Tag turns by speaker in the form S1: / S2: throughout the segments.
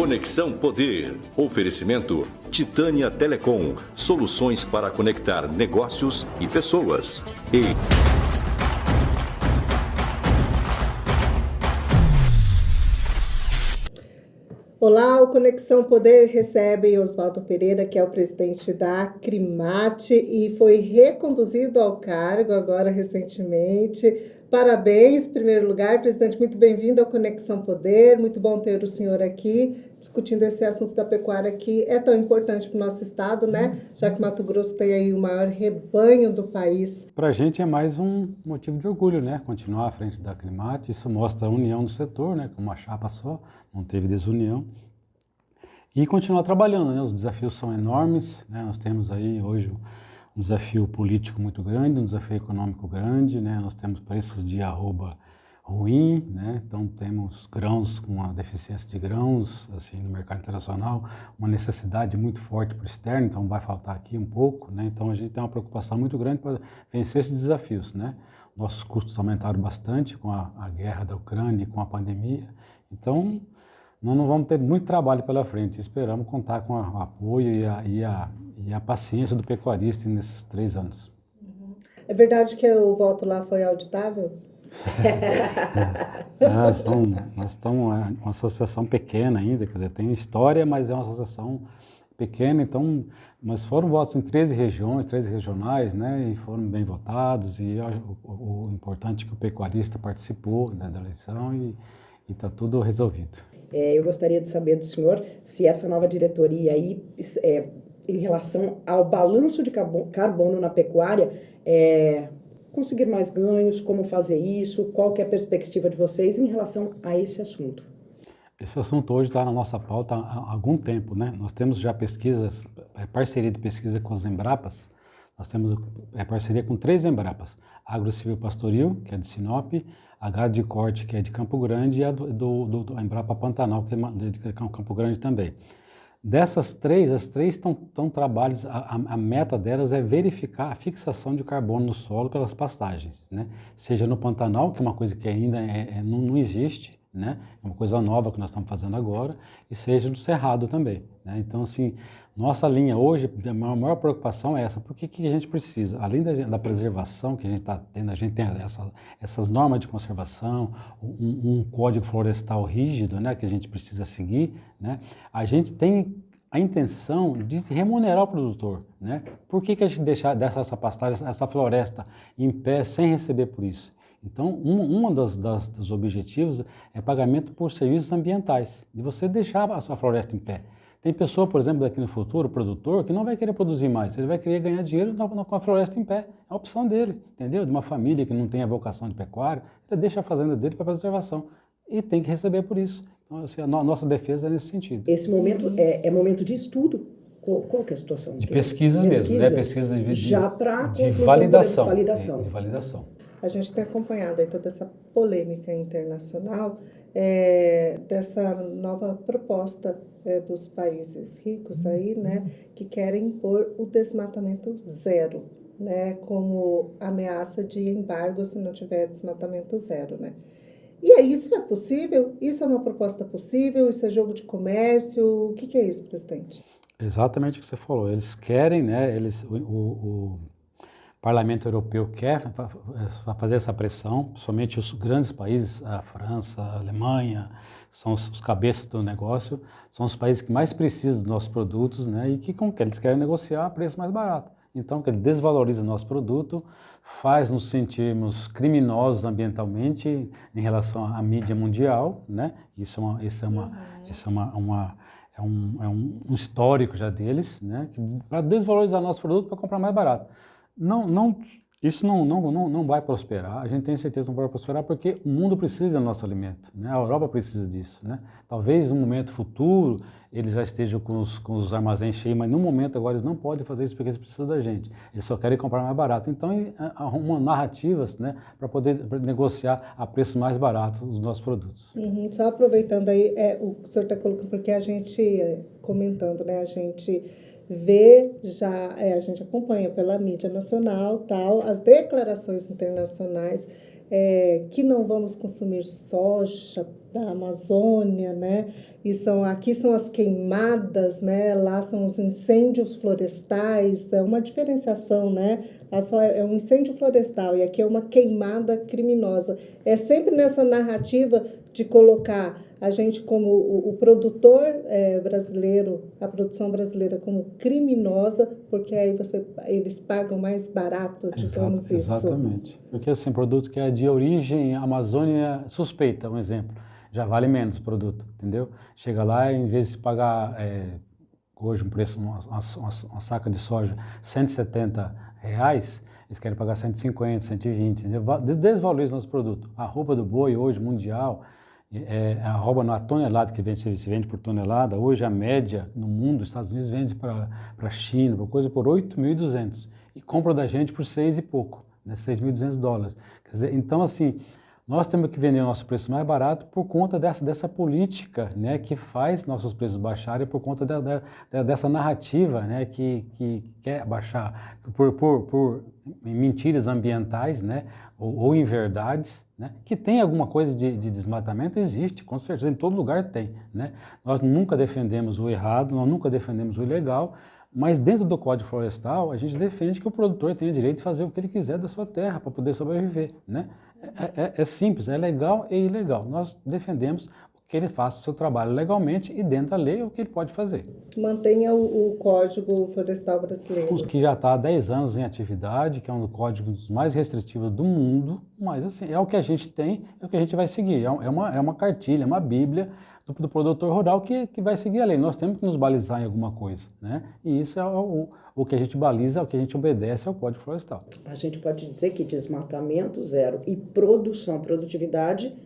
S1: Conexão Poder. Oferecimento Titânia Telecom. Soluções para conectar negócios e pessoas.
S2: Olá, o Conexão Poder recebe Oswaldo Pereira, que é o presidente da Acrimate e foi reconduzido ao cargo agora recentemente. Parabéns, em primeiro lugar, presidente, muito bem-vindo ao Conexão Poder, muito bom ter o senhor aqui discutindo esse assunto da pecuária que é tão importante para o nosso estado, né? Já que Mato Grosso tem aí o maior rebanho do país.
S3: Para a gente é mais um motivo de orgulho, né? Continuar à frente da Acrimate, isso mostra a união do setor, né? Com uma chapa só, não teve desunião. E continuar trabalhando, né? Os desafios são enormes, né? Nós temos aí hoje um desafio político muito grande, um desafio econômico grande, né? Nós temos preços de arroba ruim, né? Então temos grãos com uma deficiência de grãos, assim, no mercado internacional, uma necessidade muito forte para o externo, então vai faltar aqui um pouco, né? Então a gente tem uma preocupação muito grande para vencer esses desafios, né? Nossos custos aumentaram bastante com a guerra da Ucrânia e com a pandemia, então nós não vamos ter muito trabalho pela frente. Esperamos contar com o apoio e a paciência do pecuarista nesses 3 anos.
S2: É verdade que o voto lá foi auditável?
S3: Nós estamos uma associação pequena ainda, quer dizer, tem história, mas é uma associação pequena, então, mas foram votos em 13 regiões, 13 regionais, né, e foram bem votados, e o importante é que o pecuarista participou, né, da eleição e está tudo resolvido.
S4: Eu gostaria de saber do senhor se essa nova diretoria aí, em relação ao balanço de carbono na pecuária, conseguir mais ganhos, como fazer isso, qual que é a perspectiva de vocês em relação a esse assunto?
S3: Esse assunto hoje está na nossa pauta há algum tempo, né? Nós temos já pesquisas, parceria de pesquisa com as Embrapas, nós temos parceria com 3 Embrapas, Agrocivil Pastoril, que é de Sinop, a Gado de Corte, que é de Campo Grande, e a do Embrapa Pantanal, que é de Campo Grande também. Dessas 3, as 3 estão trabalhos, a meta delas é verificar a fixação de carbono no solo pelas pastagens, né? Seja no Pantanal, que é uma coisa que ainda não existe, né? É uma coisa nova que nós estamos fazendo agora, e seja no Cerrado também, né? Então, assim, nossa linha hoje, a maior preocupação é essa. Por que a gente precisa? Além da preservação que a gente está tendo, a gente tem essas normas de conservação, um código florestal rígido, né, que a gente precisa seguir, né? A gente tem a intenção de remunerar o produtor, né? Por que a gente deixa essa pastagem, essa floresta em pé sem receber por isso? Então, um dos objetivos é pagamento por serviços ambientais, de você deixar a sua floresta em pé. Tem pessoa, por exemplo, daqui no futuro, produtor, que não vai querer produzir mais, ele vai querer ganhar dinheiro com a floresta em pé. É a opção dele, entendeu? De uma família que não tem a vocação de pecuária, ele deixa a fazenda dele para preservação e tem que receber por isso. Então, assim, a nossa defesa é nesse sentido.
S4: Esse momento é momento de estudo? Qual que é a situação?
S3: De pesquisas mesmo, né? Pesquisa
S4: já para
S3: de validação.
S4: De
S3: validação.
S2: A gente tem acompanhado aí toda essa polêmica internacional dessa nova proposta dos países ricos aí, né, que querem impor o desmatamento zero, né, como ameaça de embargo se não tiver desmatamento zero, né. E aí, isso é possível? Isso é uma proposta possível? Isso é jogo de comércio? O que é isso, presidente?
S3: Exatamente o que você falou. Eles querem, né, o Parlamento Europeu quer fazer essa pressão, somente os grandes países, a França, a Alemanha, são os cabeças do negócio, são os países que mais precisam dos nossos produtos, né, e que eles querem negociar a preço mais barato. Então, que ele desvaloriza o nosso produto, faz nos sentirmos criminosos ambientalmente em relação à mídia mundial, né? Isso é um histórico já deles, né? Para desvalorizar nosso produto para comprar mais barato. Isso não vai prosperar, a gente tem certeza que não vai prosperar porque o mundo precisa do nosso alimento, né? A Europa precisa disso, né? Talvez no momento futuro eles já estejam com os armazéns cheios, mas no momento agora eles não podem fazer isso porque eles precisam da gente, eles só querem comprar mais barato. Então arrumam narrativas, né, para poder negociar a preços mais baratos os nossos produtos.
S2: Só aproveitando aí, o senhor está colocando, porque a gente, comentando, né, a gente vê já, a gente acompanha pela mídia nacional, tal, as declarações internacionais que não vamos consumir soja, da Amazônia, né? Aqui são as queimadas, né? Lá são os incêndios florestais, é uma diferenciação, né? Lá só é um incêndio florestal e aqui é uma queimada criminosa. É sempre nessa narrativa de colocar a gente como o produtor brasileiro, a produção brasileira como criminosa, porque aí eles pagam mais barato, digamos isso.
S3: Exatamente. Porque assim, produto que é de origem Amazônia suspeita, um exemplo, já vale menos o produto, entendeu? Chega lá e em vez de pagar hoje um preço, uma saca de soja, R$ 170, eles querem pagar 150, 120, entendeu? Desvaloriza o nosso produto. A roupa do boi hoje, mundial, a roupa na tonelada que se vende por tonelada, hoje a média no mundo, os Estados Unidos vende para a China, por coisa por 8.200 e compra da gente por 6 e pouco, né, $6.200. Quer dizer, então assim, nós temos que vender o nosso preço mais barato por conta dessa política, né, que faz nossos preços baixarem por conta dessa narrativa, né, que quer baixar por mentiras ambientais, né, ou inverdades, né, que tem alguma coisa de desmatamento, existe, com certeza, em todo lugar tem, né. Nós nunca defendemos o errado, nós nunca defendemos o ilegal, mas dentro do Código Florestal, a gente defende que o produtor tenha direito de fazer o que ele quiser da sua terra para poder sobreviver, né? É simples, é legal e ilegal. Nós defendemos que ele faça o seu trabalho legalmente e dentro da lei o que ele pode fazer.
S2: Mantenha o Código Florestal brasileiro.
S3: Que já está há 10 anos em atividade, que é um dos códigos mais restritivos do mundo, mas assim, é o que a gente tem, é o que a gente vai seguir. É uma cartilha, é uma bíblia do produtor rural que vai seguir a lei. Nós temos que nos balizar em alguma coisa, né? E isso é o que a gente baliza, o que a gente obedece ao Código Florestal.
S4: A gente pode dizer que desmatamento zero e produtividade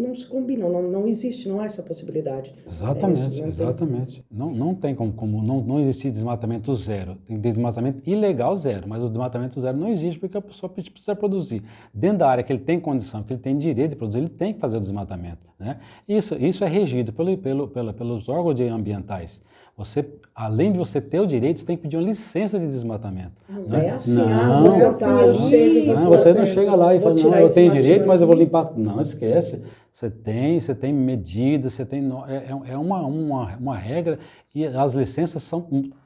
S4: não se combinam, não existe, não há essa possibilidade.
S3: Exatamente, exatamente. Não tem como não existir desmatamento zero. Tem desmatamento ilegal zero, mas o desmatamento zero não existe porque a pessoa precisa produzir. Dentro da área que ele tem condição, que ele tem direito de produzir, ele tem que fazer o desmatamento, né? Isso é regido pelos órgãos ambientais. Você, além de você ter o direito, você tem que pedir uma licença de desmatamento.
S4: Não é assim,
S3: você não chega lá e fala, não, eu tenho direito, mas eu vou limpar. Não, esquece. Você tem medidas, você tem. É uma regra e as licenças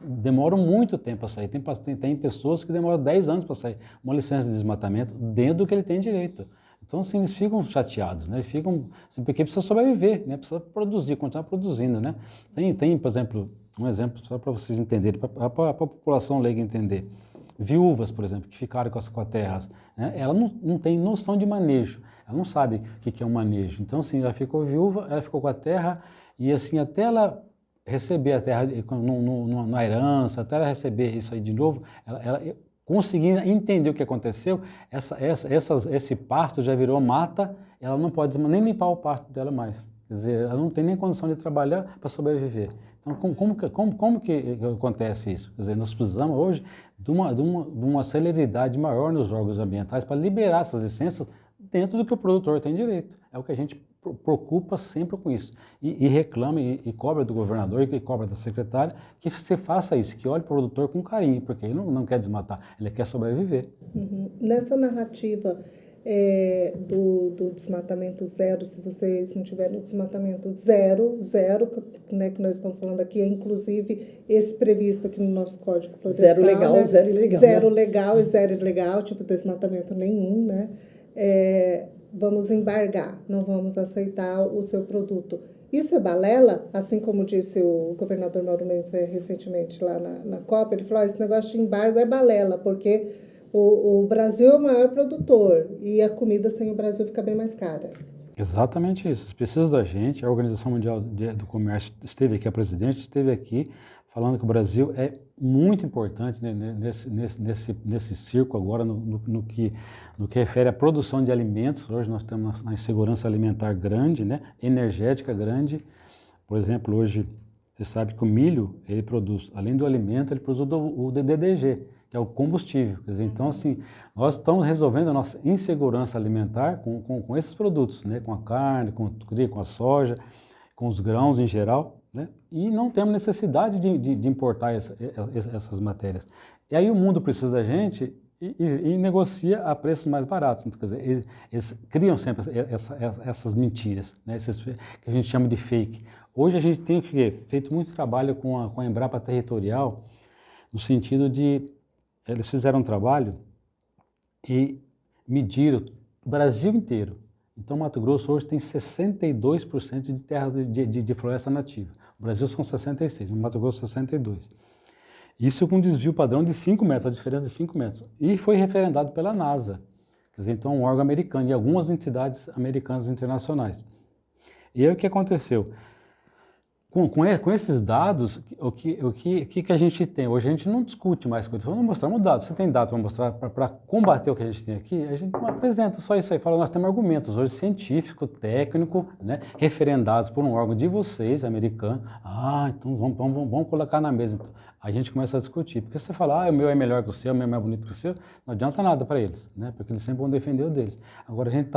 S3: demoram muito tempo a sair. Tem pessoas que demoram 10 anos para sair uma licença de desmatamento dentro do que ele tem direito. Então, assim, eles ficam chateados, né? Eles ficam, assim, porque precisa sobreviver, né? Precisa produzir, continuar produzindo, né? Tem, por exemplo, um exemplo só para vocês entenderem, para a população leiga entender. Viúvas, por exemplo, que ficaram com a terra, né? Ela não tem noção de manejo, ela não sabe o que é um manejo. Então, assim, ela ficou viúva, ela ficou com a terra e, assim, até ela receber a terra na herança, até ela receber isso aí de novo, ela conseguindo entender o que aconteceu, esse pasto já virou mata, ela não pode nem limpar o pasto dela mais. Quer dizer, ela não tem nem condição de trabalhar para sobreviver. Então, como que acontece isso? Quer dizer, nós precisamos hoje de uma celeridade maior nos órgãos ambientais para liberar essas licenças dentro do que o produtor tem direito. É o que a gente preocupa sempre com isso. E reclama e cobra do governador e cobra da secretária que se faça isso, que olhe para o produtor com carinho, porque ele não quer desmatar, ele quer sobreviver.
S2: Uhum. Nessa narrativa do desmatamento zero, se vocês não tiverem desmatamento zero, né, que nós estamos falando aqui, é inclusive esse previsto aqui no nosso Código Florestal.
S4: Zero legal, né? Zero ilegal.
S2: Zero legal e zero ilegal, tipo desmatamento nenhum, né? Vamos embargar, não vamos aceitar o seu produto. Isso é balela, assim como disse o governador Mauro Mendes recentemente lá na COP, ele falou, esse negócio de embargo é balela, porque o Brasil é o maior produtor e a comida sem o Brasil fica bem mais cara.
S3: Exatamente isso, eles precisam da gente, a Organização Mundial do Comércio esteve aqui, a presidente esteve aqui, falando que o Brasil é muito importante, né, nesse circo agora, no que refere à produção de alimentos. Hoje nós temos uma insegurança alimentar grande, né, energética grande. Por exemplo, hoje você sabe que o milho, ele produz, além do alimento, ele produz o DDGG, que é o combustível. Quer dizer, então, assim, nós estamos resolvendo a nossa insegurança alimentar com esses produtos, né, com a carne, com a soja, com os grãos em geral, né? E não temos necessidade de importar essas matérias. E aí o mundo precisa da gente e negocia a preços mais baratos. Então, quer dizer, eles criam sempre essas mentiras, né? Que a gente chama de fake. Hoje a gente tem feito muito trabalho com a Embrapa Territorial, no sentido de, eles fizeram um trabalho e mediram o Brasil inteiro. Então, Mato Grosso hoje tem 62% de terras de floresta nativa. O Brasil são 66%, no Mato Grosso 62%. Isso com um desvio padrão de 5 metros, a diferença de 5 metros. E foi referendado pela NASA, quer dizer, então um órgão americano e algumas entidades americanas internacionais. E aí o que aconteceu? Com esses dados, o que a gente tem? Hoje a gente não discute mais coisas, vamos mostrar um dado. Você tem dados para mostrar, para combater o que a gente tem aqui, a gente não apresenta só isso aí, fala, nós temos argumentos hoje científico, técnico, né, referendados por um órgão de vocês, americano. Então vamos colocar na mesa. Então, a gente começa a discutir, porque você fala, o meu é melhor que o seu, o meu é mais bonito que o seu, não adianta nada para eles, né, porque eles sempre vão defender o deles. Agora a gente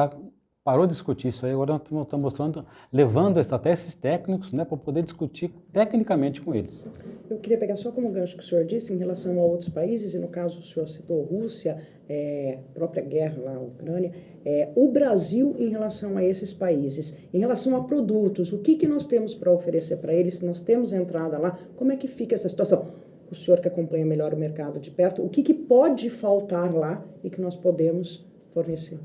S3: parou de discutir isso aí, agora nós estamos mostrando, levando até esses técnicos, né, para poder discutir tecnicamente com eles.
S4: Eu queria pegar só como gancho que o senhor disse em relação a outros países, e no caso o senhor citou Rússia, própria guerra lá na Ucrânia, o Brasil em relação a esses países, em relação a produtos, o que nós temos para oferecer para eles, se nós temos entrada lá, como é que fica essa situação? O senhor que acompanha melhor o mercado de perto, o que pode faltar lá e que nós podemos fornecer?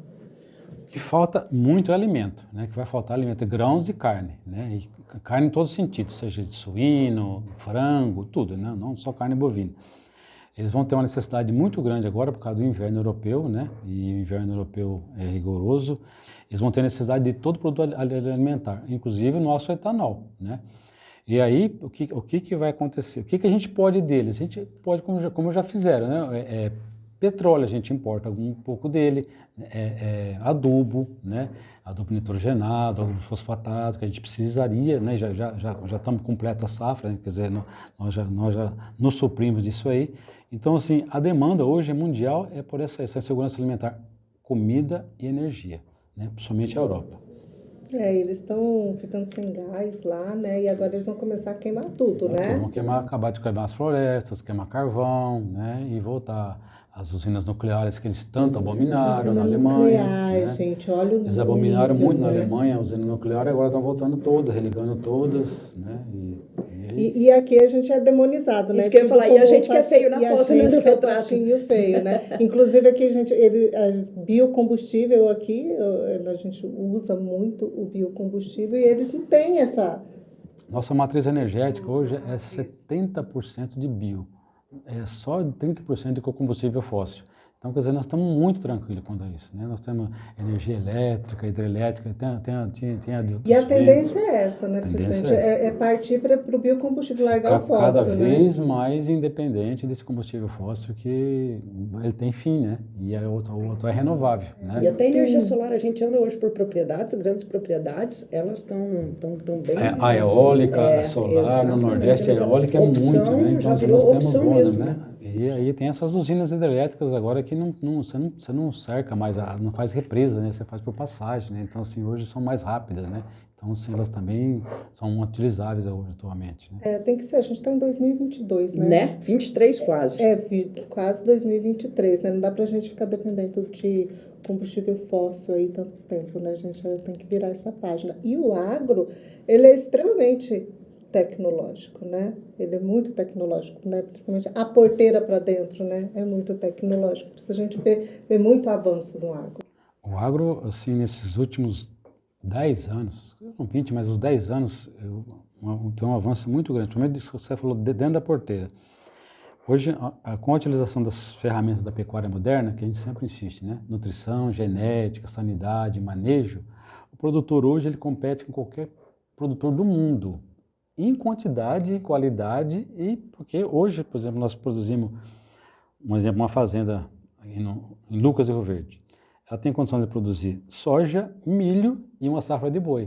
S3: Que falta muito alimento, né? Que vai faltar alimento, grãos e carne, né? E carne em todos os sentidos, seja de suíno, frango, tudo, né? Não só carne bovina. Eles vão ter uma necessidade muito grande agora por causa do inverno europeu, né? E o inverno europeu é rigoroso. Eles vão ter necessidade de todo produto alimentar, inclusive o nosso etanol, né? E aí, o que vai acontecer? O que a gente pode deles? A gente pode, como já fizeram, né? Petróleo, a gente importa um pouco dele, adubo, né? Adubo nitrogenado, adubo fosfatado, que a gente precisaria, né? Já estamos completa a safra, né? Quer dizer, nós já nos suprimos disso aí. Então, assim, a demanda hoje mundial é por essa segurança alimentar, comida e energia, né? Principalmente a Europa.
S2: Eles estão ficando sem gás lá, né? E agora eles vão começar a queimar tudo, né?
S3: Vão acabar de queimar as florestas, queimar carvão, né? E voltar às usinas nucleares que eles tanto abominaram na Alemanha.
S2: Nuclear,
S3: né?
S2: gente, olha o
S3: Eles abominaram muito
S2: né?
S3: na Alemanha, a usina nuclear, agora estão voltando todas, religando todas, né?
S2: E aqui a gente é demonizado, né?
S4: Isso que eu ia falar, e a gente que é feio na foto, né?
S2: Que é o patinho feio, né? Inclusive aqui biocombustível aqui, a gente usa muito o biocombustível e eles não têm essa...
S3: Nossa matriz energética hoje é 70% de bio, é só 30% de combustível fóssil. Então, quer dizer, nós estamos muito tranquilos quanto a isso, né? Nós temos energia elétrica, hidrelétrica, tem a
S2: E a tendência é essa, né, presidente? É partir para o biocombustível, largar o fóssil,
S3: cada vez mais independente desse combustível fóssil, que ele tem fim, né? E o outro é renovável, né?
S4: E até a energia solar, a gente anda hoje por propriedades, grandes propriedades, elas estão bem...
S3: A eólica, a solar, no Nordeste a eólica é muito, né? Então, nós temos mesmo, né? E aí tem essas usinas hidrelétricas agora que você não cerca mais, não faz represa, né? Você faz por passagem, né? Então, assim, hoje são mais rápidas, né? Então, assim, elas também são utilizáveis hoje, atualmente. Né?
S2: Tem que ser, a gente está em 2022, né?
S4: Né? 23 quase.
S2: Quase 2023, né? Não dá pra gente ficar dependendo de combustível fóssil aí tanto tempo, né? A gente tem que virar essa página. E o agro, ele é extremamente tecnológico, né? Ele é muito tecnológico, né? Principalmente a porteira para dentro, né? É muito tecnológico. Por isso a gente vê muito avanço no agro.
S3: O agro, assim, nesses últimos 10 anos, não 20, mas os 10 anos, tem um avanço muito grande. Primeiro disso que você falou, dentro da porteira. Hoje, com a utilização das ferramentas da pecuária moderna, que a gente sempre insiste, né? Nutrição, genética, sanidade, manejo, o produtor hoje ele compete com qualquer produtor do mundo, em quantidade, em qualidade, e porque hoje, por exemplo, nós produzimos, uma fazenda em Lucas do Rio Verde. Ela tem condições de produzir soja, milho e uma safra de boi.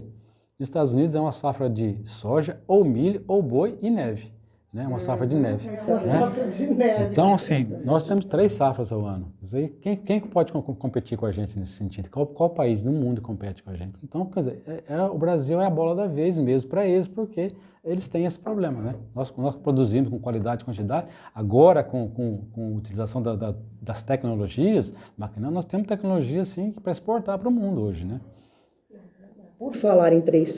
S3: Nos Estados Unidos é uma safra de soja, ou milho, ou boi e neve. né? Uma safra de neve.
S2: Uma
S3: né?
S2: safra de neve.
S3: Então, assim, nós temos 3 safras ao ano. Quer dizer, quem pode competir com a gente nesse sentido? Qual país do mundo compete com a gente? Então, quer dizer, o Brasil é a bola da vez mesmo para eles, porque eles têm esse problema, né? Nós produzimos com qualidade e quantidade, agora com a utilização das tecnologias, nós temos tecnologia, assim, para exportar para o mundo hoje, né?
S4: Por falar em 3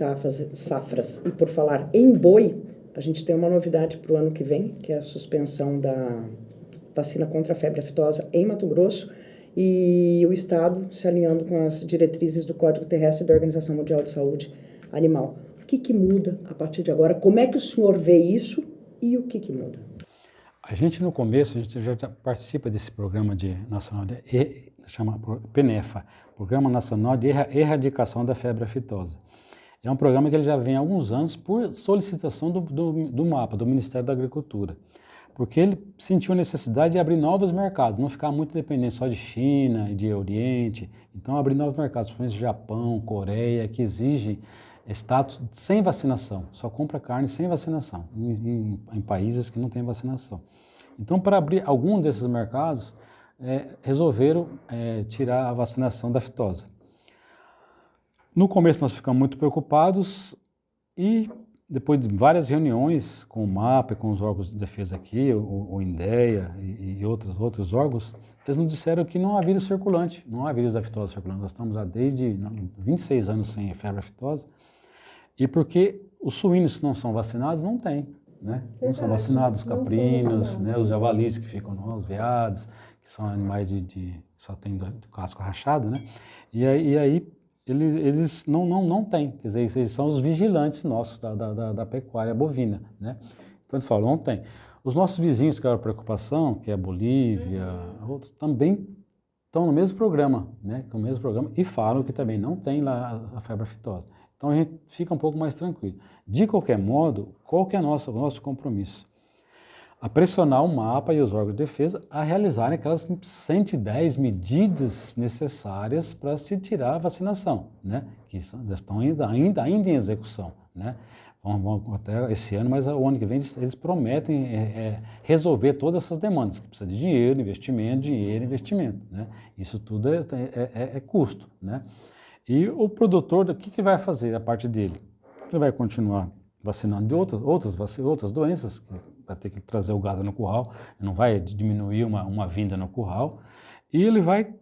S4: safras e por falar em boi, a gente tem uma novidade para o ano que vem, que é a suspensão da vacina contra a febre aftosa em Mato Grosso e o Estado se alinhando com as diretrizes do Código Terrestre da Organização Mundial de Saúde Animal. O que muda a partir de agora? Como é que o senhor vê isso e o que muda?
S3: A gente, no começo, a gente já participa desse programa nacional, chama PNEFA, Programa Nacional de Erradicação da Febre Aftosa. É um programa que ele já vem há alguns anos por solicitação do MAPA, do Ministério da Agricultura, porque ele sentiu a necessidade de abrir novos mercados, não ficar muito dependente só de China e de Oriente, então abrir novos mercados, principalmente Japão, Coreia, que exigem status sem vacinação, só compra carne sem vacinação, em países que não têm vacinação. Então, para abrir algum desses mercados, resolveram tirar a vacinação da aftosa. No começo nós ficamos muito preocupados e depois de várias reuniões com o MAPA e com os órgãos de defesa aqui, o INDEA e outros órgãos, eles nos disseram que não há vírus circulante, não há vírus da aftosa circulante. Nós estamos há desde 26 anos sem febre aftosa e porque os suínos que não são vacinados não têm, né? Não são vacinados, os caprinos, né? Os javalis que ficam, os veados, que são animais que só tem do casco rachado, né? E aí eles não têm, quer dizer, eles são os vigilantes nossos da pecuária bovina, né? Então eles falam, não tem. Os nossos vizinhos que eram preocupação, que é a Bolívia, outros, também estão no mesmo programa, né? Com o mesmo programa e falam que também não tem lá a febre aftosa. Então a gente fica um pouco mais tranquilo. De qualquer modo, qual que é o nosso compromisso? A pressionar o MAPA e os órgãos de defesa a realizarem aquelas 110 medidas necessárias para se tirar a vacinação, né? Que já estão ainda em execução, né? Vão até esse ano, mas o ano que vem eles prometem resolver todas essas demandas, que precisa de dinheiro, investimento, né? Isso tudo é custo, né? E o produtor, o que vai fazer a parte dele? Ele vai continuar vacinando de outras doenças, que vai ter que trazer o gado no curral, não vai diminuir uma vinda no curral, e ele vai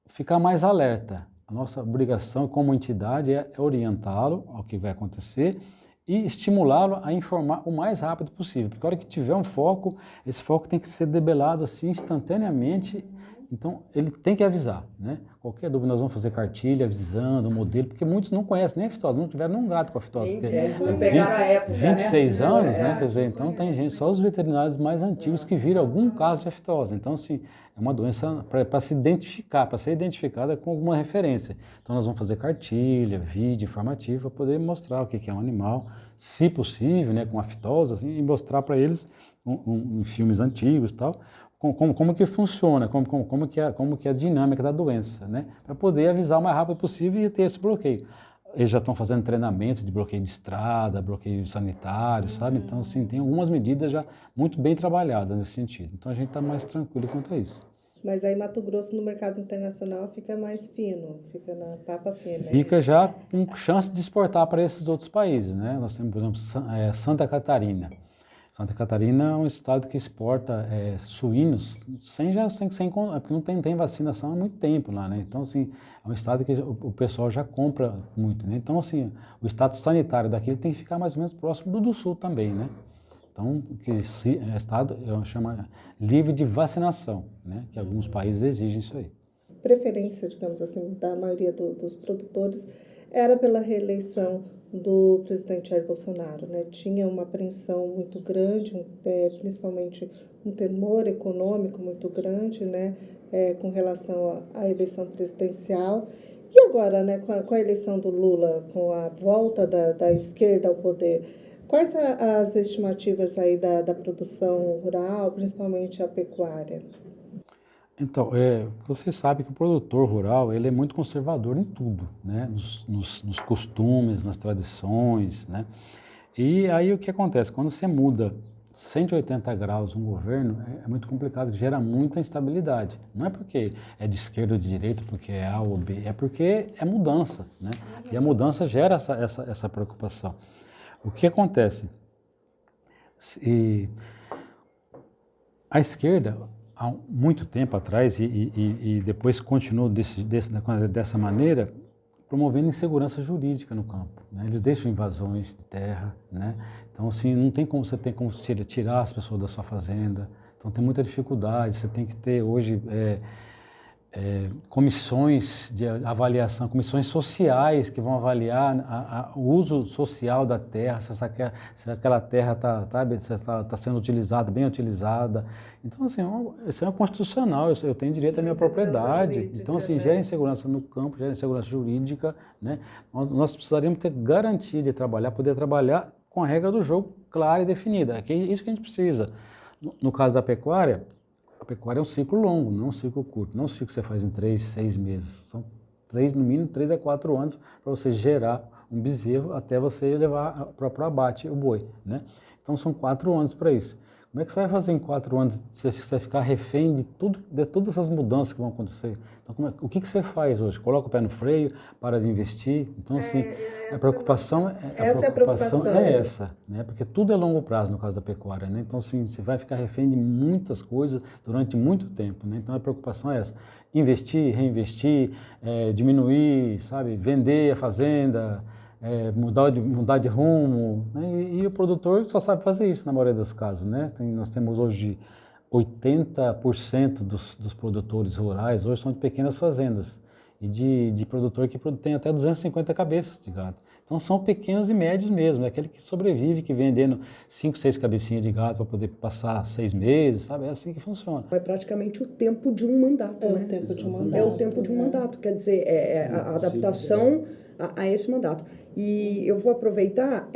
S3: ficar mais alerta. A nossa obrigação como entidade é orientá-lo ao que vai acontecer e estimulá-lo a informar o mais rápido possível, porque a hora que tiver um foco, esse foco tem que ser debelado assim instantaneamente. Então, ele tem que avisar, né? Qualquer dúvida, nós vamos fazer cartilha avisando o modelo, porque muitos não conhecem nem a aftosa, não tiveram nenhum gato com a aftosa.
S4: Pegaram a época,
S3: 26 anos, né? Quer dizer, então tem gente, só os veterinários mais antigos que viram algum caso de aftosa. Então, assim, é uma doença para se identificar, para ser identificada com alguma referência. Então, nós vamos fazer cartilha, vídeo informativo, para poder mostrar o que é um animal, se possível, né? Com aftosa, assim, e mostrar para eles em filmes antigos e tal, como que funciona, como que é a dinâmica da doença, né? Para poder avisar o mais rápido possível e ter esse bloqueio. Eles já estão fazendo treinamento de bloqueio de estrada, bloqueio sanitário, sabe? Então, assim, tem algumas medidas já muito bem trabalhadas nesse sentido. Então, a gente está mais tranquilo quanto a isso.
S2: Mas aí Mato Grosso no mercado internacional fica mais fino, fica na papa fina.
S3: Fica já com chance de exportar para esses outros países, né? Nós temos, por exemplo, Santa Catarina. Santa Catarina é um estado que exporta suínos porque não tem vacinação há muito tempo lá, né? Então, assim, é um estado que o pessoal já compra muito, né? Então, assim, o status sanitário daquele tem que ficar mais ou menos próximo do sul também, né? Então, estado chama livre de vacinação, né? Que alguns países exigem isso aí.
S2: Preferência, digamos assim, da maioria dos produtores era pela reeleição do presidente Jair Bolsonaro, né? Tinha uma apreensão muito grande, principalmente um temor econômico muito grande, né? Com relação à eleição presidencial. E agora, né, com a eleição do Lula, com a volta da esquerda ao poder, quais as estimativas aí da produção rural, principalmente a pecuária?
S3: Então, você sabe que o produtor rural ele é muito conservador em tudo, né? Nos costumes, nas tradições, né? E aí o que acontece? Quando você muda 180 graus um governo é muito complicado, gera muita instabilidade. Não é porque é de esquerda ou de direita, porque é A ou B, é porque é mudança, né? E a mudança gera essa preocupação. O que acontece? A esquerda, há muito tempo atrás, e depois continuou dessa maneira, promovendo insegurança jurídica no campo, né? Eles deixam invasões de terra, né? Então, assim, não tem como tirar as pessoas da sua fazenda. Então, tem muita dificuldade. Você tem que ter hoje comissões de avaliação, comissões sociais que vão avaliar o uso social da terra, se aquela terra está sendo utilizada, bem utilizada. Então, assim, isso é constitucional, eu tenho direito à minha propriedade. Então, assim, gera insegurança no campo, gera insegurança jurídica, né? Nós precisaríamos ter garantia de poder trabalhar com a regra do jogo clara e definida. É isso que a gente precisa. No caso da pecuária, a pecuária é um ciclo longo, não um ciclo curto. Não é um ciclo que você faz em 3, 6 meses. São no mínimo 3 a 4 anos para você gerar um bezerro até você levar para o abate o boi, né? Então são 4 anos para isso. Como é que você vai fazer em 4 anos se você ficar refém de todas essas mudanças que vão acontecer? Então, o que você faz hoje? Coloca o pé no freio, para de investir? Então, assim, a preocupação é essa, né? Porque tudo é longo prazo no caso da pecuária, né? Então, assim, você vai ficar refém de muitas coisas durante muito tempo, né? Então, a preocupação é essa. Investir, reinvestir, diminuir, sabe? Vender a fazenda, mudar de rumo, né? E o produtor só sabe fazer isso na maioria dos casos, né? Nós temos hoje 80% dos produtores rurais hoje são de pequenas fazendas e de produtor que tem até 250 cabeças de gado. Então são pequenos e médios mesmo, é aquele que sobrevive, que vendendo 5, 6 cabecinhas de gado para poder passar 6 meses, sabe? É assim que funciona.
S4: É praticamente o tempo de um mandato, né?
S2: O tempo de um mandato.
S4: É o tempo de um mandato, quer dizer, a adaptação a esse mandato. E eu vou aproveitar,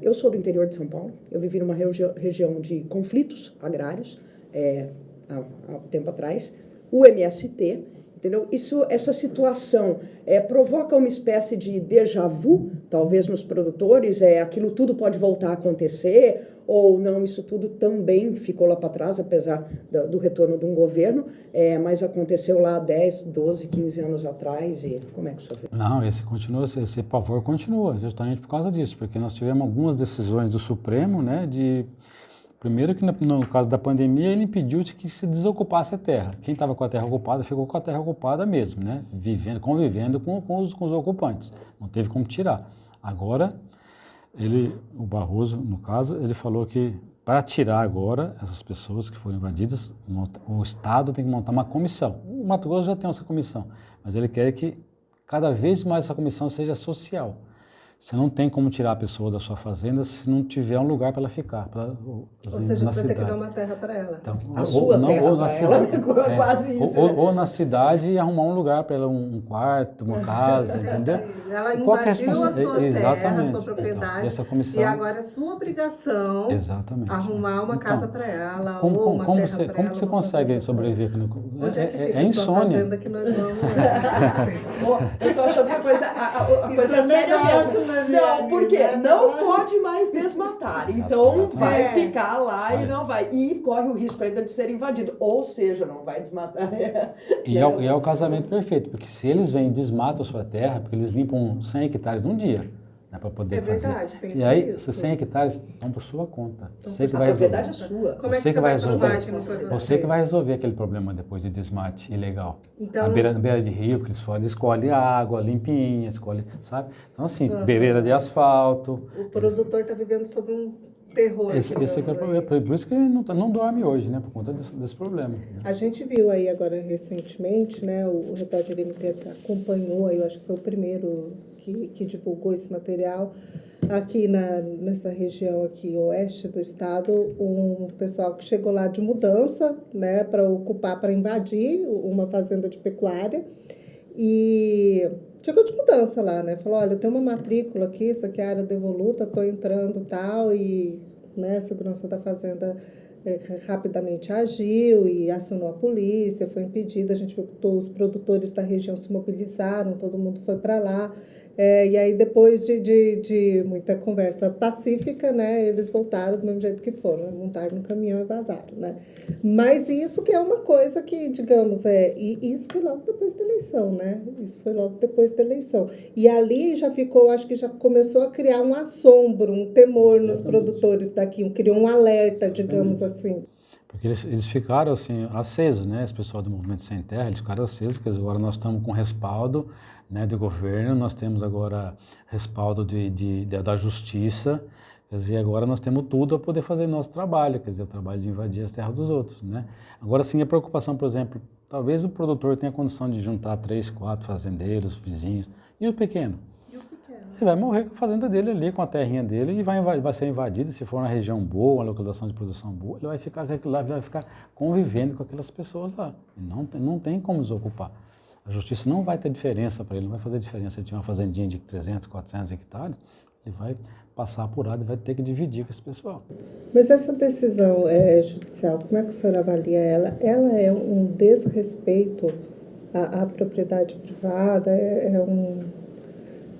S4: eu sou do interior de São Paulo, eu vivi numa região de conflitos agrários, há tempo atrás, o MST, entendeu? Essa situação provoca uma espécie de déjà vu, talvez nos produtores, aquilo tudo pode voltar a acontecer, ou não, isso tudo também ficou lá para trás, apesar do retorno de um governo, mas aconteceu lá 10, 12, 15 anos atrás, e como é que o senhor vê?
S3: Não, esse pavor continua, justamente por causa disso, porque nós tivemos algumas decisões do Supremo, né, primeiro que no caso da pandemia ele impediu de que se desocupasse a terra. Quem estava com a terra ocupada ficou com a terra ocupada mesmo, né? Convivendo com os ocupantes. Não teve como tirar. Agora, o Barroso, no caso, ele falou que para tirar agora essas pessoas que foram invadidas, o Estado tem que montar uma comissão. O Mato Grosso já tem essa comissão, mas ele quer que cada vez mais essa comissão seja social. Você não tem como tirar a pessoa da sua fazenda se não tiver um lugar para ela ficar.
S2: Ou seja, você vai ter que dar uma terra para ela.
S3: Então,
S4: a sua terra para ela, quase isso.
S3: Ou na cidade e arrumar um lugar para ela, um quarto, uma casa, entendeu?
S2: Ela invadiu a sua terra, a sua propriedade,
S3: então, essa comissão,
S2: e agora é sua obrigação arrumar uma casa para ela, ou uma terra para ela.
S3: Como que você consegue sobreviver?
S2: Onde é que fica a sua fazenda que nós vamos?
S4: Eu estou achando que a coisa é séria mesmo. Não, porque não pode mais desmatar. Então vai ficar lá e não vai. E corre o risco ainda de ser invadido. Ou seja, não vai desmatar.
S3: E é o casamento perfeito, porque se eles vêm e desmatam a sua terra, porque eles limpam 100 hectares num dia, né, para poder fazer.
S2: Verdade, tem
S3: e aí,
S2: isso.
S3: esses 100 hectares estão por sua conta.
S4: A propriedade é sua.
S2: Como é que você vai resolver?
S3: Você que vai resolver aquele problema depois de desmate ilegal.
S2: Então,
S3: na beira de rio, que eles escolhem água limpinha, sabe? Então, assim, beira de asfalto.
S2: O produtor está vivendo sob um terror.
S3: Esse aqui é o problema. Por isso que ele não dorme hoje, né? Por conta desse problema.
S2: A gente viu aí agora recentemente, né? O repórter MT acompanhou, eu acho que foi o primeiro que divulgou esse material, aqui nessa região aqui oeste do estado, um pessoal que chegou lá de mudança, né, para invadir uma fazenda de pecuária, e chegou de mudança lá, né, falou, olha, eu tenho uma matrícula aqui, isso aqui é área devoluta, estou entrando tal, e, né, a segurança da fazenda rapidamente agiu e acionou a polícia, foi impedido, a gente viu que todos os produtores da região se mobilizaram, todo mundo foi para lá, E aí, depois de muita conversa pacífica, né, eles voltaram do mesmo jeito que foram, né, montaram no caminhão e vazaram, né? Mas isso que é uma coisa que, digamos, e isso foi logo depois da eleição, né? Isso foi logo depois da eleição. E ali já ficou, acho que já começou a criar um assombro, um temor nos produtores daqui, criou um alerta, digamos assim.
S3: Porque eles ficaram assim, acesos, né? Esse pessoal do Movimento Sem Terra, eles ficaram acesos, porque agora nós estamos com respaldo, né, do governo, nós temos agora respaldo da justiça, quer dizer, agora nós temos tudo para poder fazer nosso trabalho, quer dizer, o trabalho de invadir as terras dos outros, né? Agora sim, a preocupação, por exemplo, talvez o produtor tenha condição de juntar 3, 4 fazendeiros, vizinhos, e o pequeno? Ele vai morrer com a fazenda dele ali, com a terrinha dele, e vai ser invadido. Se for uma região boa, uma localização de produção boa, ele vai ficar convivendo com aquelas pessoas lá. E não tem como desocupar. A justiça não vai ter diferença para ele, não vai fazer diferença. Se ele tiver uma fazendinha de 300, 400 hectares, ele vai passar apurado e vai ter que dividir com esse pessoal.
S2: Mas essa decisão judicial, como é que o senhor avalia ela? Ela é um desrespeito à propriedade privada?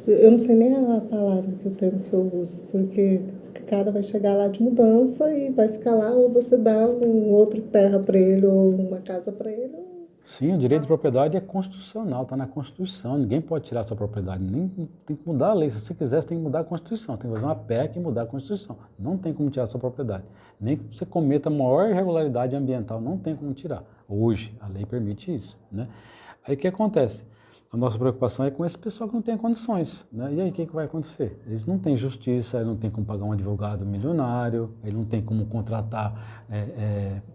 S2: Eu não sei nem a palavra, o termo que eu uso, porque o cara vai chegar lá de mudança e vai ficar lá, ou você dá um outro terra para ele, ou uma casa para ele.
S3: Sim, o direito de propriedade é constitucional, está na Constituição, ninguém pode tirar a sua propriedade, nem tem que mudar a lei, se você quiser, você tem que mudar a Constituição, tem que fazer uma PEC e mudar a Constituição, não tem como tirar a sua propriedade, nem que você cometa a maior irregularidade ambiental, não tem como tirar, hoje a lei permite isso, né? Aí o que acontece? A nossa preocupação é com esse pessoal que não tem condições, né? E aí o que vai acontecer? Eles não têm justiça, ele não tem como pagar um advogado milionário, ele não tem como contratar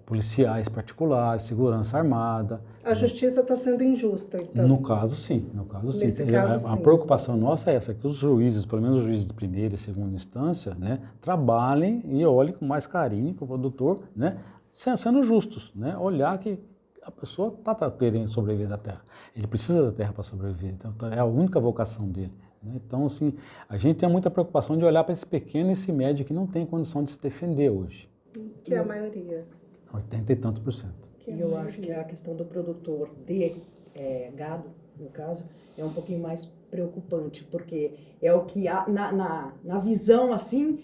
S3: policiais particulares, segurança armada.
S2: A justiça está sendo injusta, então?
S3: No caso, sim.
S2: Nesse caso,
S3: a preocupação nossa é essa, que os juízes, pelo menos os juízes de primeira e segunda instância, né, trabalhem e olhem com mais carinho para o produtor, né, sendo justos, né, olhar que a pessoa está querendo sobreviver da terra. Ele precisa da terra para sobreviver. Então, é a única vocação dele, né? Então, assim, a gente tem muita preocupação de olhar para esse pequeno e esse médio que não tem condição de se defender hoje.
S2: Que é a maioria.
S3: 80 e tantos %.
S4: E eu acho que a questão do produtor de gado, no caso, é um pouquinho mais preocupante, porque é o que na visão, assim,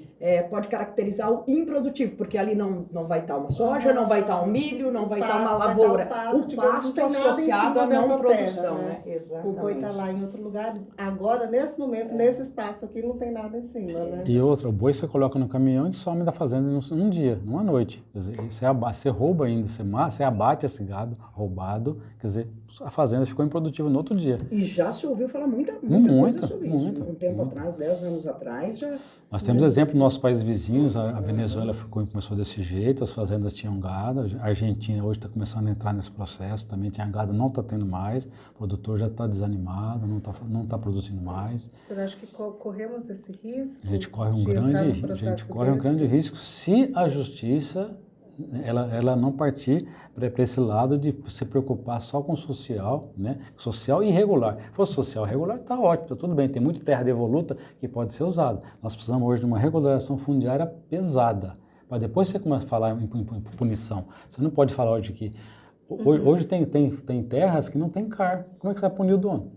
S4: pode caracterizar o improdutivo, porque ali não vai estar uma soja, não vai estar um milho, não vai estar uma lavoura. O pasto associado à não produção, né? Exatamente.
S2: O boi está lá em outro lugar, agora, nesse momento, nesse espaço aqui, não tem nada em cima, né?
S3: E outra, o boi você coloca no caminhão e some da fazenda num dia, numa noite. Quer dizer, você rouba ainda, você abate esse gado roubado, quer dizer, a fazenda ficou improdutiva no outro dia.
S4: E já se ouviu falar muita coisa sobre isso. Um tempo atrás, 10 anos atrás, já...
S3: Nós temos exemplo nos nossos países vizinhos, a Venezuela começou desse jeito, as fazendas tinham gado, a Argentina hoje está começando a entrar nesse processo, também tinha gado, não está tendo mais, o produtor já está desanimado, não tá produzindo mais.
S2: Você acha que corremos esse risco?
S3: A gente corre um grande risco se a justiça ela não partir para esse lado de se preocupar só com o social, né? Social e irregular. Se for social e regular, está ótimo, tá tudo bem, tem muita terra devoluta que pode ser usada. Nós precisamos hoje de uma regularização fundiária pesada, para depois você começar a falar em punição. Você não pode falar hoje que... Hoje tem terras que não tem CAR. Como é que você vai punir o dono?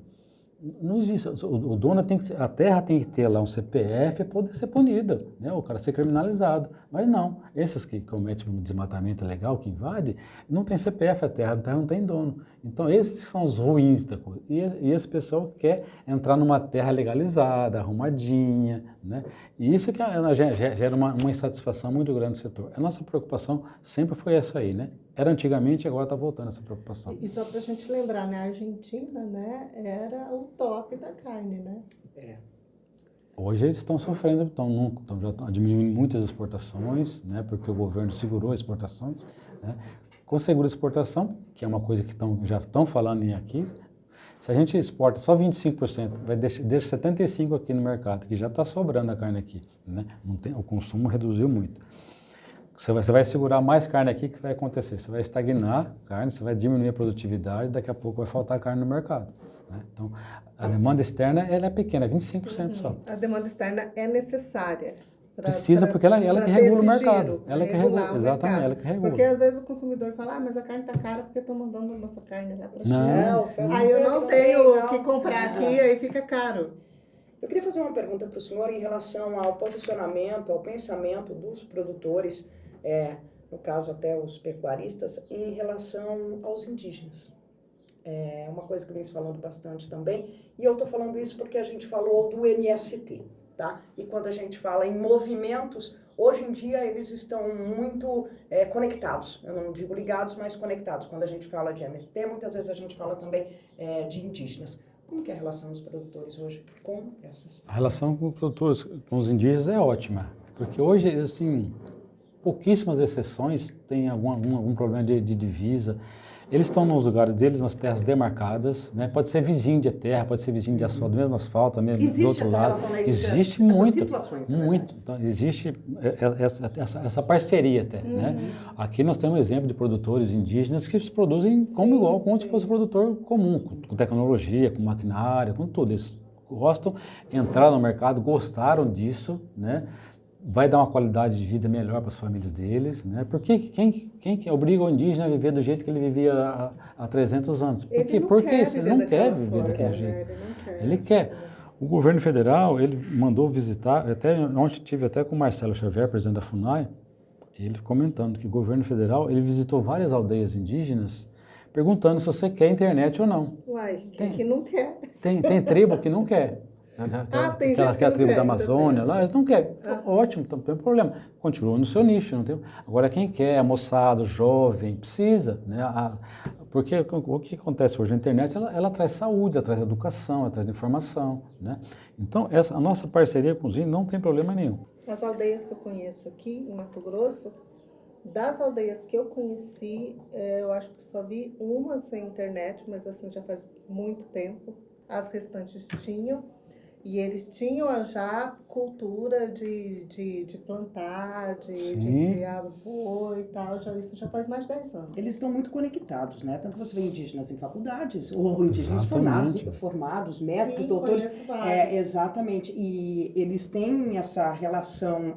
S3: Não existe. O dono a terra tem que ter lá um CPF para poder ser punida, né? O cara ser criminalizado. Mas não. Esses que cometem um desmatamento ilegal, que invade, não tem CPF a terra não tem dono. Então esses são os ruins da coisa. E esse pessoal quer entrar numa terra legalizada, arrumadinha, né? E isso que gera uma insatisfação muito grande no setor. A nossa preocupação sempre foi essa aí, né? Era antigamente e agora está voltando essa preocupação.
S2: E só para a gente lembrar, né? A Argentina, né, era o top da carne, né?
S3: Hoje eles estão sofrendo, já estão diminuindo muitas exportações, né? Porque o governo segurou as exportações, né? Com seguro de exportação, que é uma coisa que já estão falando aqui, se a gente exporta só 25%, deixa 75% aqui no mercado, que já está sobrando a carne aqui, né? O consumo reduziu muito. Você vai segurar mais carne aqui, o que vai acontecer? Você vai estagnar a carne, você vai diminuir a produtividade, daqui a pouco vai faltar carne no mercado, né? Então, a demanda externa ela é pequena, 25% só.
S2: A demanda externa é necessária.
S3: Precisa, porque ela que regula o mercado.
S2: Giro,
S3: ela que regula, exatamente, ela que regula.
S2: Porque às vezes o consumidor fala, mas a carne está cara porque estão mandando a nossa carne lá para
S3: China.
S2: Aí eu não tenho o que comprar aqui, aí fica caro.
S4: Eu queria fazer uma pergunta para o senhor em relação ao posicionamento, ao pensamento dos produtores, no caso até os pecuaristas, em relação aos indígenas. É uma coisa que vem se falando bastante também, e eu estou falando isso porque a gente falou do MST, tá? E quando a gente fala em movimentos, hoje em dia eles estão muito conectados, eu não digo ligados, mas conectados. Quando a gente fala de MST, muitas vezes a gente fala também de indígenas. Como que é a relação dos produtores hoje com essas?
S3: A relação com os produtores, com os indígenas é ótima, porque hoje, assim, pouquíssimas exceções têm algum problema de divisa. Eles estão nos lugares deles, nas terras demarcadas, né? Pode ser vizinho de terra, pode ser vizinho de asfalto, mesmo asfalto, mesmo
S4: existe
S3: do outro
S4: essa
S3: lado.
S4: Relação, né?
S3: Existe
S4: essas
S3: muito,
S4: situações,
S3: muito. Então, existe essa parceria até, né? Aqui nós temos um exemplo de produtores indígenas que produzem como se fosse produtor comum, com tecnologia, com maquinária, com tudo. Eles gostam, entraram no mercado, gostaram disso, né? Vai dar uma qualidade de vida melhor para as famílias deles, né? Porque quem obriga o indígena a viver do jeito que ele vivia há 300 anos? Porque ele não quer viver daquele jeito. Ele quer. O governo federal, ele mandou visitar, até ontem tive até com o Marcelo Xavier, presidente da FUNAI, ele comentando que o governo federal, ele visitou várias aldeias indígenas, perguntando se você quer internet ou não.
S2: Uai, que não quer.
S3: Tem tribo que não quer.
S2: Tem
S3: Aquelas que é a tribo da Amazônia,
S2: então
S3: lá, eles não querem. Ótimo, não tem problema. Continua no seu nicho. Não tem... Agora, quem quer, a moçada, o jovem, precisa. Né? Porque o que acontece hoje? A internet, ela traz saúde, ela traz educação, ela traz informação. Né? Então, a nossa parceria com os índios não tem problema nenhum.
S2: As aldeias que eu conheço aqui, em Mato Grosso, das aldeias que eu conheci, eu acho que só vi uma sem internet, mas assim, já faz muito tempo. As restantes tinham. E eles tinham já cultura de plantar, de criar boi e tal, isso já faz mais de 10 anos.
S4: Eles estão muito conectados, né? Tanto que você vê indígenas em faculdades, ou indígenas formados, mestres, doutores. Exatamente. E eles têm essa relação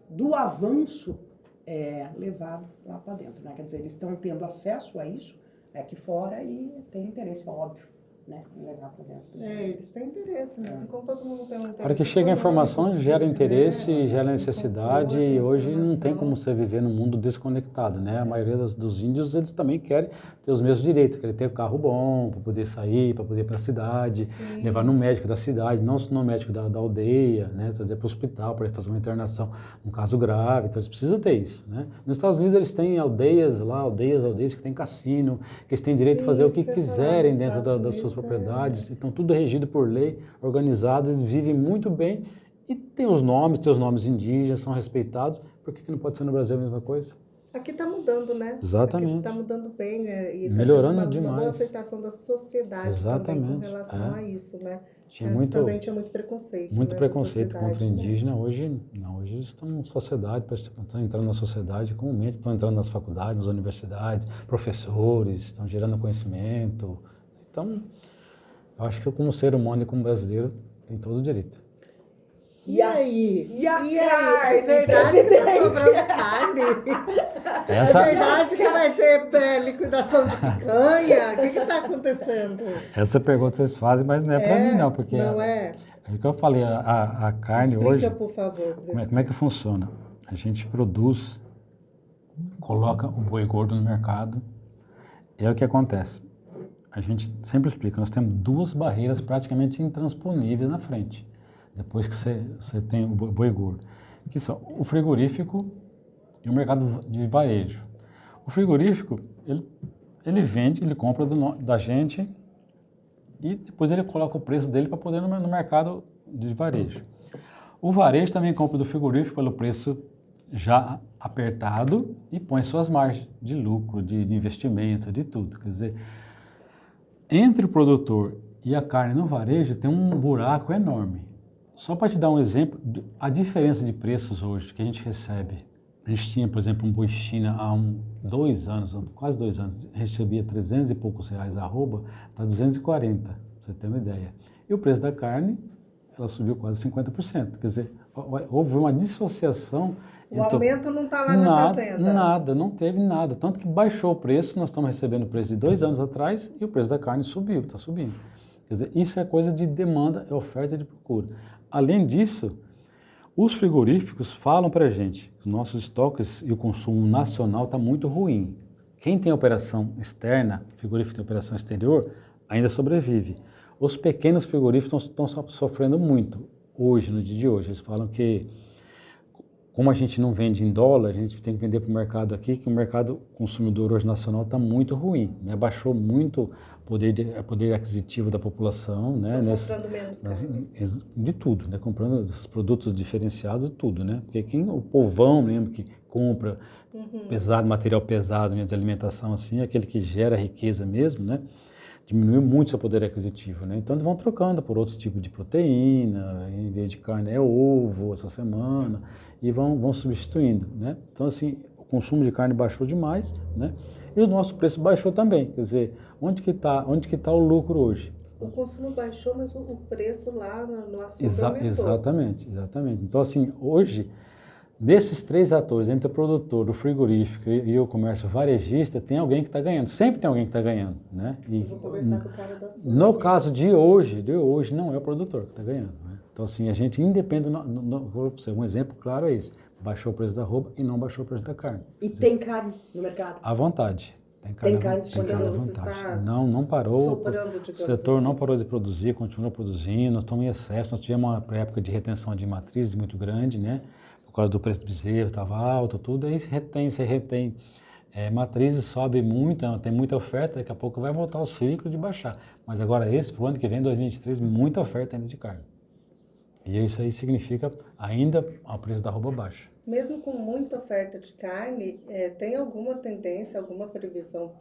S4: do avanço levado lá para dentro, né? Quer dizer, eles estão tendo acesso a isso aqui fora e tem interesse, óbvio. Né, levar para dentro.
S2: Eles têm interesse, mas assim como todo mundo tem um interesse.
S3: A hora que chega a informação, gera interesse, gera necessidade, e hoje não tem como você viver num mundo desconectado, né? A maioria dos índios, eles também querem ter os mesmos direitos, querem ter um carro bom, para poder sair, para poder ir para a cidade, levar no médico da cidade, não no médico da aldeia, né? Trazer para o hospital, para fazer uma internação num caso grave, então eles precisam ter isso, né? Nos Estados Unidos eles têm aldeias que têm cassino, que eles têm direito de fazer o que quiserem dentro das suas propriedades, estão tudo regido por lei, organizados, eles vivem muito bem e tem os nomes indígenas, são respeitados. Por que não pode ser no Brasil a mesma coisa?
S2: Aqui está mudando, né?
S3: Exatamente.
S2: Está mudando bem, né? E
S3: melhorando demais.
S2: Uma boa aceitação da sociedade também com relação a isso, né? Também tinha muito preconceito.
S3: Muito preconceito contra o indígena. Hoje eles estão em sociedade, estão entrando na sociedade comumente, estão entrando nas faculdades, nas universidades, professores, estão gerando conhecimento. Então, eu acho que como ser humano e como brasileiro, tem todo o direito.
S2: E aí?
S4: E a carne?
S2: É verdade que tá sobrando carne? É verdade que vai ter liquidação de picanha? O que está acontecendo?
S3: Essa pergunta vocês fazem, mas não é para mim não, porque...
S2: Não é?
S3: É o que eu falei, a carne hoje...
S2: Explica, por favor.
S3: Como é que funciona? A gente produz, coloca o boi gordo no mercado, e é o que acontece. A gente sempre explica, nós temos duas barreiras praticamente intransponíveis na frente, depois que você tem o boi gordo, que são o frigorífico e o mercado de varejo. O frigorífico, ele vende, ele compra da gente e depois ele coloca o preço dele para poder ir no mercado de varejo. O varejo também compra do frigorífico pelo preço já apertado e põe suas margens de lucro, de investimento, de tudo. Quer dizer, entre o produtor e a carne no varejo tem um buraco enorme. Só para te dar um exemplo, a diferença de preços hoje que a gente recebe. A gente tinha, por exemplo, um boi China há quase 2 anos, recebia 300 e poucos reais a arroba, está 240, para você ter uma ideia. E o preço da carne, ela subiu quase 50%. Quer dizer, houve uma dissociação.
S2: O aumento não está lá na fazenda?
S3: Nada, não teve nada. Tanto que baixou o preço, nós estamos recebendo o preço de 2 anos atrás e o preço da carne subiu, está subindo. Quer dizer, isso é coisa de demanda, é oferta e de procura. Além disso, os frigoríficos falam para a gente que os nossos estoques e o consumo nacional está muito ruim. Quem tem operação externa, frigorífico tem operação exterior, ainda sobrevive. Os pequenos frigoríficos estão sofrendo muito hoje, no dia de hoje. Eles falam que, como a gente não vende em dólar, a gente tem que vender para o mercado aqui, que o mercado consumidor hoje nacional está muito ruim, né? Baixou muito o poder aquisitivo da população, né?
S2: Comprando menos carne.
S3: De tudo, né? Comprando esses produtos diferenciados de tudo, né? Porque o povão mesmo que compra pesado, material pesado mesmo de alimentação assim, aquele que gera riqueza mesmo, né? Diminuiu muito seu poder aquisitivo, né? Então eles vão trocando por outros tipos de proteína, em vez de carne é ovo essa semana, e vão substituindo, né? Então assim, o consumo de carne baixou demais, né? E o nosso preço baixou também, quer dizer, onde que tá o lucro hoje?
S2: O consumo baixou, mas o preço lá no açougue aumentou.
S3: Exatamente. Então assim, hoje, desses três atores, entre o produtor, o frigorífico e o comércio varejista, tem alguém que está ganhando. Sempre tem alguém que está ganhando, né? E
S2: vou conversar com o cara da açougue.
S3: no caso de hoje, não é o produtor que está ganhando, né? Então assim, a gente independe, um exemplo claro é esse, baixou o preço da arroba e não baixou o preço da carne.
S4: E tem carne no mercado?
S3: À vontade. Tem carne à vontade. Não parou. O setor não parou de produzir, continua produzindo. Nós estamos em excesso. Nós tivemos uma época de retenção de matrizes muito grande, né? Por causa do preço do bezerro, estava alto, tudo. Aí você retém. Matrizes sobe muito, tem muita oferta. Daqui a pouco vai voltar o ciclo de baixar. Mas agora para o ano que vem, 2023, muita oferta ainda de carne. E isso aí significa ainda o preço da arroba baixo.
S2: Mesmo com muita oferta de carne, tem alguma tendência, alguma previsão,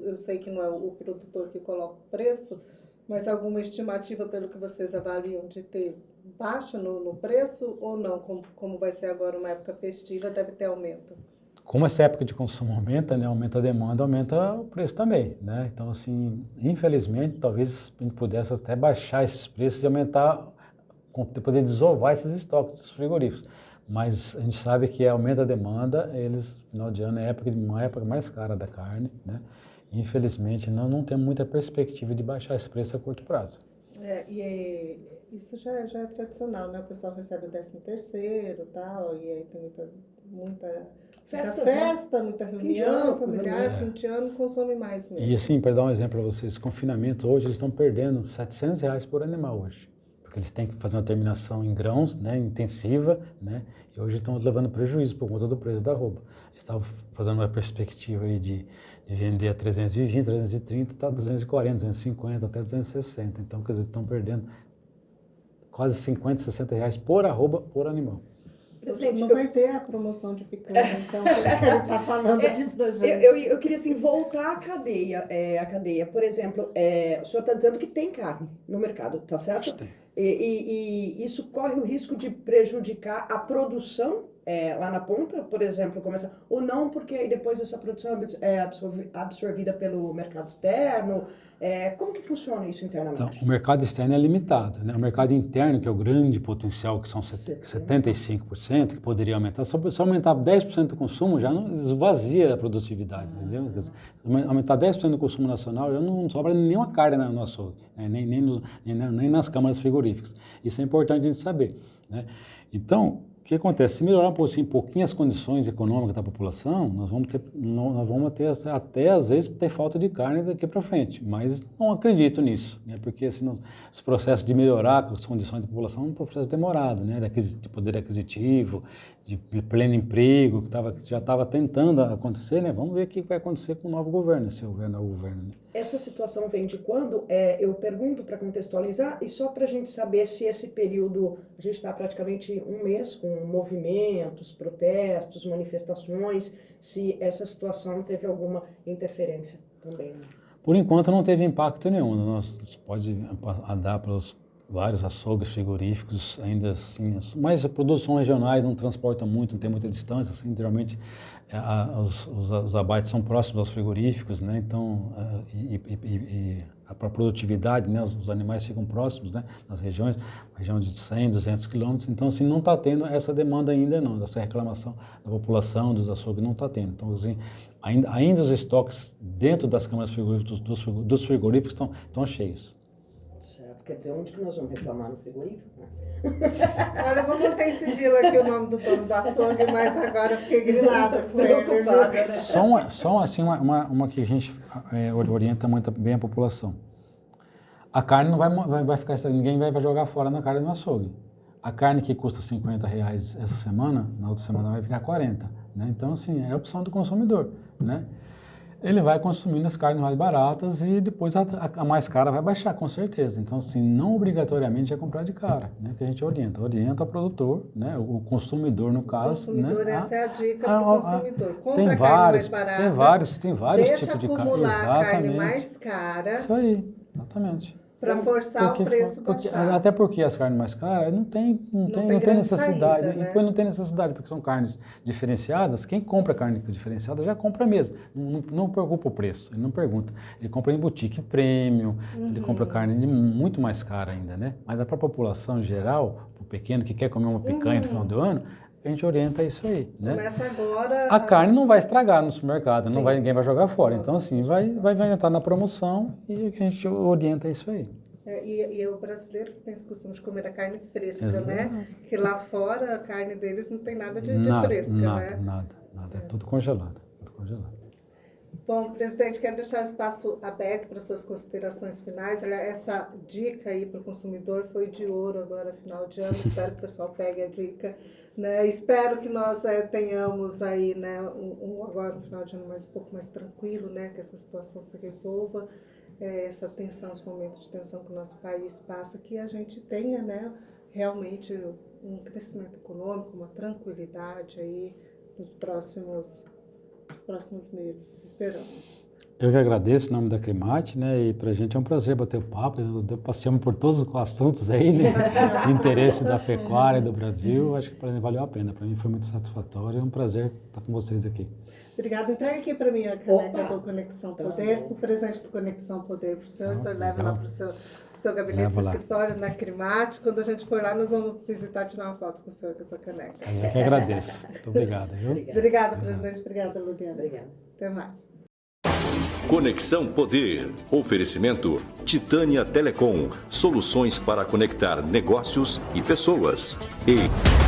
S2: eu sei que não é o produtor que coloca o preço, mas alguma estimativa pelo que vocês avaliam de ter baixa no preço ou não? Como vai ser agora uma época festiva, deve ter aumento?
S3: Como essa época de consumo aumenta, né, aumenta a demanda, aumenta o preço também, né? Então, assim, infelizmente, talvez a gente pudesse até baixar esses preços e aumentar, poder desovar esses estoques dos frigoríficos. Mas a gente sabe que aumenta a demanda, final de ano é uma época mais cara da carne, né? Infelizmente, não tem muita perspectiva de baixar esse preço a curto prazo.
S2: Isso já é tradicional, né? O pessoal recebe o 13º e tal, e aí tem muita festa, muita reunião familiar, fim de ano, consome mais mesmo.
S3: E assim, para dar um exemplo para vocês, confinamento hoje, eles estão perdendo R$700 por animal hoje. Porque eles têm que fazer uma terminação em grãos, né, intensiva, né, e hoje estão levando prejuízo por conta do preço da arroba. Eles estavam fazendo uma perspectiva aí de vender a 320, 330, está 240, 250, até 260. Então, quer dizer, estão perdendo quase 50, R$60 por arroba por animal.
S2: Presidente, não vai ter a promoção de picanha, então, que ele está falando aqui para gente.
S4: Eu queria, assim, voltar à cadeia. Por exemplo, o senhor está dizendo que tem carne no mercado, tá certo?
S3: Tem.
S4: E isso corre o risco de prejudicar a produção lá na ponta, por exemplo, ou não, porque aí depois essa produção é absorvida pelo mercado externo. Como que funciona isso internamente?
S3: Então, o mercado externo é limitado, né? O mercado interno, que é o grande potencial, que são 75%, que poderia aumentar, só aumentar 10% do consumo já não esvazia a produtividade. Aumentar 10% do consumo nacional já não sobra nenhuma carne no açougue, né? nem nas câmaras frigoríficas. Isso é importante a gente saber, né? Então, o que acontece? Se melhorar um pouquinho as condições econômicas da população, nós vamos ter até às vezes ter falta de carne daqui para frente, mas não acredito nisso, né? Porque assim, esse processo de melhorar as condições da população é um processo demorado, né? De poder aquisitivo, de pleno emprego, que já estava tentando acontecer, né? Vamos ver o que vai acontecer com o novo governo, se houver novo governo, né?
S4: Essa situação vem de quando? Eu pergunto para contextualizar e só para a gente saber se esse período, a gente está praticamente um mês com movimentos, protestos, manifestações, se essa situação teve alguma interferência também. Né?
S3: Por enquanto não teve impacto nenhum. Nós pode andar pelos vários açougues frigoríficos, ainda assim, mas produtos são regionais, não transportam muito, não tem muita distância, assim, geralmente os abates são próximos aos frigoríficos, né, então, a produtividade, né, os animais ficam próximos, né, nas região de 100, 200 quilômetros, então, assim, não está tendo essa demanda ainda não, essa reclamação da população, dos açougues, não está tendo. Então, assim, ainda os estoques dentro das câmaras frigoríficas, dos frigoríficos estão cheios.
S4: Quer dizer, onde que nós vamos reclamar no frigorífico?
S2: Olha, vou manter em sigilo aqui o nome do dono do açougue, mas agora eu fiquei grilada com ele.
S4: Preocupada, né?
S3: Só assim, uma que a gente orienta muito bem a população. A carne não vai ficar, ninguém vai jogar fora na carne no açougue. A carne que custa R$50 essa semana, na outra semana vai ficar 40, né? Então, assim, é a opção do consumidor, né? Ele vai consumindo as carnes mais baratas e depois a mais cara vai baixar, com certeza. Então, assim, não obrigatoriamente é comprar de cara, né? Que a gente orienta o produtor, né? O consumidor, no caso.
S2: Consumidor,
S3: né?
S2: Essa é a dica para o consumidor. Compra
S3: Tem
S2: a carne
S3: vários,
S2: mais barata,
S3: tem vários tipos de carne.
S2: deixa acumular a carne
S3: Exatamente.
S2: mais cara
S3: Isso aí, exatamente.
S2: para forçar o preço baixar.
S3: Até porque as carnes mais caras não tem
S2: grande
S3: necessidade.
S2: saída, né?
S3: E depois não tem necessidade, porque são carnes diferenciadas. Quem compra carne diferenciada já compra mesmo. Não preocupa o preço, ele não pergunta. Ele compra em boutique premium, ele compra carne muito mais cara ainda, né? Mas para a população em geral, para o pequeno que quer comer uma picanha no final do ano, a gente orienta isso aí, né?
S2: Começa agora...
S3: A carne não vai estragar no supermercado,
S2: Sim.
S3: ninguém vai jogar fora. Então, assim, vai entrar na promoção e a gente orienta isso aí.
S2: E o brasileiro tem esse costume de comer a carne fresca,
S3: Exato.
S2: né? Que lá fora a carne deles não tem nada de fresca, né?
S3: Nada. É tudo congelado,
S2: Bom, presidente, quero deixar o espaço aberto para suas considerações finais. Olha, essa dica aí para o consumidor foi de ouro agora, final de ano. Espero que o pessoal pegue a dica, né? Espero que nós tenhamos aí, né, agora um final de ano um pouco mais tranquilo, né? Que essa situação se resolva. Essa tensão, esse momento de tensão que o nosso país passa, que a gente tenha, né, realmente um crescimento econômico, uma tranquilidade aí nos próximos meses, esperamos.
S3: Eu que agradeço em nome da Crimate, né, e pra gente é um prazer bater o papo, nós passeamos por todos os assuntos aí, né, de interesse da pecuária do Brasil, acho que para mim valeu a pena, para mim foi muito satisfatório, é um prazer estar com vocês aqui.
S2: Obrigada. Entregue aqui para mim a caneca do Conexão Poder, o presente do Conexão Poder para o senhor leva lá para o seu gabinete, seu escritório, na Crimate. Quando a gente for lá, nós vamos visitar, tirar uma foto com o senhor com essa caneca.
S3: Eu que agradeço. Muito obrigado, viu?
S2: Obrigada, presidente. Obrigada, Luliana.
S4: Obrigada.
S2: Até mais.
S1: Conexão Poder. Oferecimento Titânia Telecom. Soluções para conectar negócios e pessoas. E